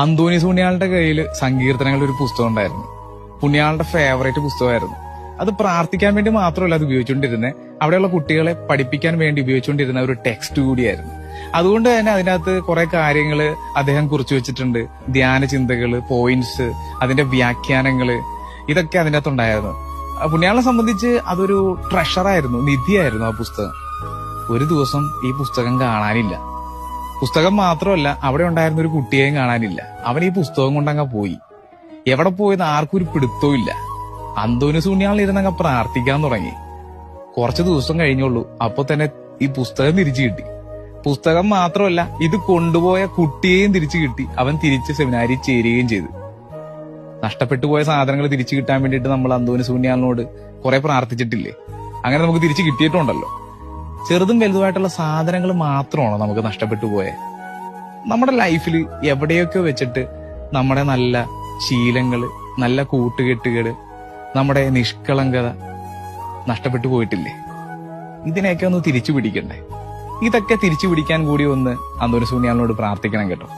അന്തോണി പുണ്യാളുടെ കയ്യിൽ സങ്കീർത്തനങ്ങളുടെ ഒരു പുസ്തകം ഉണ്ടായിരുന്നു. പുണ്യാളുടെ ഫേവറേറ്റ് പുസ്തകമായിരുന്നു. അത് പ്രാർത്ഥിക്കാൻ വേണ്ടി മാത്രമല്ല അത് ഉപയോഗിച്ചുകൊണ്ടിരുന്നത്, അവിടെയുള്ള കുട്ടികളെ പഠിപ്പിക്കാൻ വേണ്ടി ഉപയോഗിച്ചുകൊണ്ടിരുന്ന ഒരു ടെക്സ്റ്റ് കൂടിയായിരുന്നു. അതുകൊണ്ട് തന്നെ അതിനകത്ത് കുറെ കാര്യങ്ങൾ അദ്ദേഹം കുറിച്ചു വെച്ചിട്ടുണ്ട്. ധ്യാന ചിന്തകള്, പോയിന്റ്സ്, അതിന്റെ വ്യാഖ്യാനങ്ങള്, ഇതൊക്കെ അതിൻ്റെ അകത്തുണ്ടായിരുന്നു. പുണ്യാളെ സംബന്ധിച്ച് അതൊരു ട്രഷറായിരുന്നു, നിധിയായിരുന്നു ആ പുസ്തകം. ഒരു ദിവസം ഈ പുസ്തകം കാണാനില്ല. പുസ്തകം മാത്രമല്ല, അവിടെ ഉണ്ടായിരുന്ന ഒരു കുട്ടിയെയും കാണാനില്ല. അവൻ ഈ പുസ്തകം കൊണ്ടങ്ങ് പോയി. എവിടെ പോയെന്ന് ആർക്കും ഒരു പിടുത്തവും ഇല്ല. അന്തോണി പുണ്യാളിരുന്നങ്ങ് പ്രാർത്ഥിക്കാൻ തുടങ്ങി. കുറച്ചു ദിവസം കഴിഞ്ഞുള്ളൂ, അപ്പൊ തന്നെ ഈ പുസ്തകം തിരിച്ചു കിട്ടി. പുസ്തകം മാത്രമല്ല, ഇത് കൊണ്ടുപോയ കുട്ടിയെയും തിരിച്ചു കിട്ടി. അവൻ തിരിച്ച് സെമിനാരിൽ ചേരുകയും ചെയ്തു. നഷ്ടപ്പെട്ടു പോയ സാധനങ്ങൾ തിരിച്ചു കിട്ടാൻ വേണ്ടിയിട്ട് നമ്മൾ അന്തോണി പുണ്യാളിനോട് കുറെ പ്രാർത്ഥിച്ചിട്ടില്ലേ? അങ്ങനെ നമുക്ക് തിരിച്ചു കിട്ടിയിട്ടുണ്ടല്ലോ. ചെറുതും വലുതുമായിട്ടുള്ള സാധനങ്ങൾ മാത്രമാണോ നമുക്ക് നഷ്ടപ്പെട്ടു പോയത്? നമ്മുടെ ലൈഫിൽ എവിടെയൊക്കെ വെച്ചിട്ട് നമ്മുടെ നല്ല ശീലങ്ങള്, നല്ല കൂട്ടുകെട്ടുകള്, നമ്മുടെ നിഷ്കളങ്കത നഷ്ടപ്പെട്ടു പോയിട്ടില്ലേ? ഇതിനെയൊക്കെ ഒന്ന് തിരിച്ചു പിടിക്കണ്ടേ? ഇതൊക്കെ തിരിച്ചു പിടിക്കാൻ കൂടി ഒന്ന് അന്തോണി പുണ്യാളിനോട് പ്രാർത്ഥിക്കണം കേട്ടോ.